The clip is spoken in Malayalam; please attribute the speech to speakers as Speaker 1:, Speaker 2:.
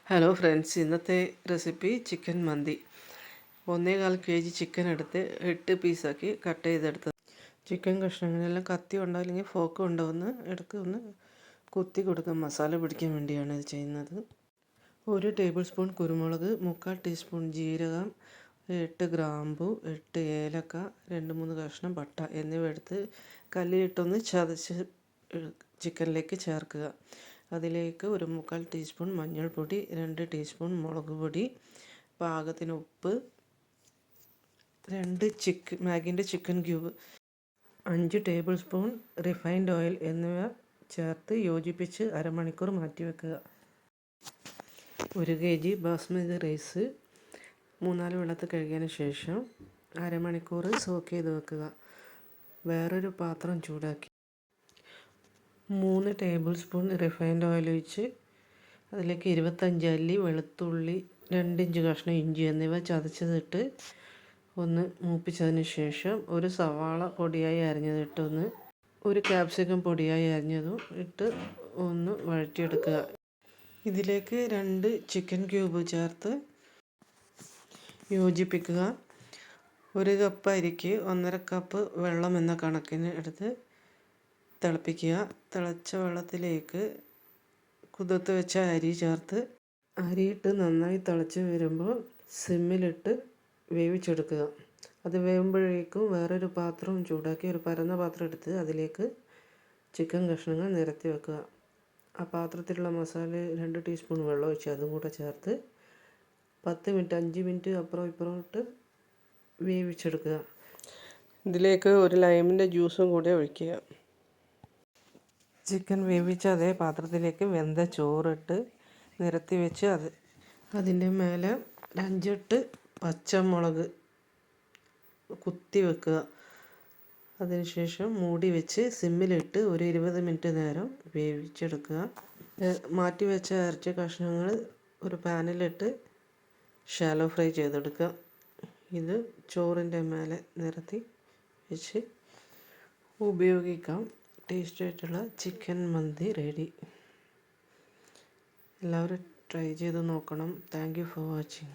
Speaker 1: ഹലോ ഫ്രണ്ട്സ്, ഇന്നത്തെ റെസിപ്പി ചിക്കൻ മന്തി. 1.25 kg ചിക്കൻ എടുത്ത് 8 പീസാക്കി കട്ട് ചെയ്തെടുത്തത്. ചിക്കൻ കഷ്ണങ്ങളെല്ലാം കത്തി ഉണ്ടോ അല്ലെങ്കിൽ ഫോക്ക് ഉണ്ടോ എന്ന് ഇടയ്ക്ക് ഒന്ന് കുത്തി കൊടുക്കുക. മസാല പിടിക്കാൻ വേണ്ടിയാണ് ഇത് ചെയ്യുന്നത്. 1 ടേബിൾ സ്പൂൺ കുരുമുളക്, 3/4 ടീസ്പൂൺ ജീരകം, 8 ഗ്രാമ്പു, 8 ഏലക്ക, 2-3 കഷ്ണം പട്ട എന്നിവ എടുത്ത് കല്ലിലിട്ടൊന്ന് ചതച്ച് ചിക്കനിലേക്ക് ചേർക്കുക. അതിലേക്ക് 1/4 ടീസ്പൂൺ മഞ്ഞൾപ്പൊടി, 2 ടീസ്പൂൺ മുളക് പൊടി, പാകത്തിന് ഉപ്പ്, 2 മാഗിൻ്റെ chicken cube, 5 tablespoon refined oil എന്നിവ ചേർത്ത് യോജിപ്പിച്ച് അരമണിക്കൂർ മാറ്റിവെക്കുക. 1 kg ബാസ്മതി റൈസ് 3-4 വെള്ളത്തിൽ കഴുകിയതിന് ശേഷം അരമണിക്കൂർ സോക്ക് ചെയ്ത് വെക്കുക. വേറൊരു പാത്രം ചൂടാക്കി 3 ടേബിൾ സ്പൂൺ റിഫൈൻഡ് ഓയിൽ ഒഴിച്ച് അതിലേക്ക് 25 അല്ലി വെളുത്തുള്ളി, 2 ഇഞ്ച് കഷ്ണം ഇഞ്ചി എന്നിവ ചതച്ചതിട്ട് ഒന്ന് മൂപ്പിച്ചതിന് ശേഷം 1 സവാള പൊടിയായി അരിഞ്ഞതിട്ട് ഒരു ക്യാപ്സിക്കം പൊടിയായി അരിഞ്ഞതും ഇട്ട് ഒന്ന് വഴറ്റിയെടുക്കുക. ഇതിലേക്ക് 2 ചിക്കൻ ക്യൂബ് ചേർത്ത് യോജിപ്പിക്കുക. 1 കപ്പ് അരിക്ക് 1.5 കപ്പ് വെള്ളം എന്ന കണക്കിന് എടുത്ത് തിളപ്പിക്കുക. തിളച്ച വെള്ളത്തിലേക്ക് കുതിർത്ത് വെച്ച അരി ചേർത്ത് അരിയിട്ട് നന്നായി തിളച്ച് വരുമ്പോൾ സിമ്മിലിട്ട് വേവിച്ചെടുക്കുക. അത് വേവുമ്പോഴേക്കും വേറൊരു പാത്രം ചൂടാക്കി ഒരു പരന്ന പാത്രം എടുത്ത് അതിലേക്ക് ചിക്കൻ കഷ്ണങ്ങൾ നിരത്തി വെക്കുക. ആ പാത്രത്തിലുള്ള മസാല 2 ടീസ്പൂൺ വെള്ളം ഒഴിച്ച് അതും കൂടെ ചേർത്ത് 5 മിനിറ്റ് അപ്പുറം ഇപ്പുറം ഇട്ട് വേവിച്ചെടുക്കുക. ഇതിലേക്ക് ഒരു ലൈമിൻ്റെ ജ്യൂസും കൂടെ ഒഴിക്കുക. ചിക്കൻ വേവിച്ച അതേ പാത്രത്തിലേക്ക് വെന്ത ചോറിട്ട് നിരത്തി വെച്ച് അതിൻ്റെ മേലെ 5-8 പച്ചമുളക് കുത്തി വെക്കുക. അതിനുശേഷം മൂടി വെച്ച് സിമ്മിലിട്ട് ഒരു 20 മിനിറ്റ് നേരം വേവിച്ചെടുക്കുക. മാറ്റി വെച്ച ഇറച്ചി കഷ്ണങ്ങൾ ഒരു പാനിലിട്ട് ഷാലോ ഫ്രൈ ചെയ്തെടുക്കുക. ഇത് ചോറിൻ്റെ മേലെ നിരത്തി വെച്ച് ഉപയോഗിക്കാം. ടേസ്റ്റി ആയിട്ടുള്ള ചിക്കൻ മന്തി റെഡി. എല്ലാവരും ട്രൈ ചെയ്ത് നോക്കണം. Thank you for watching.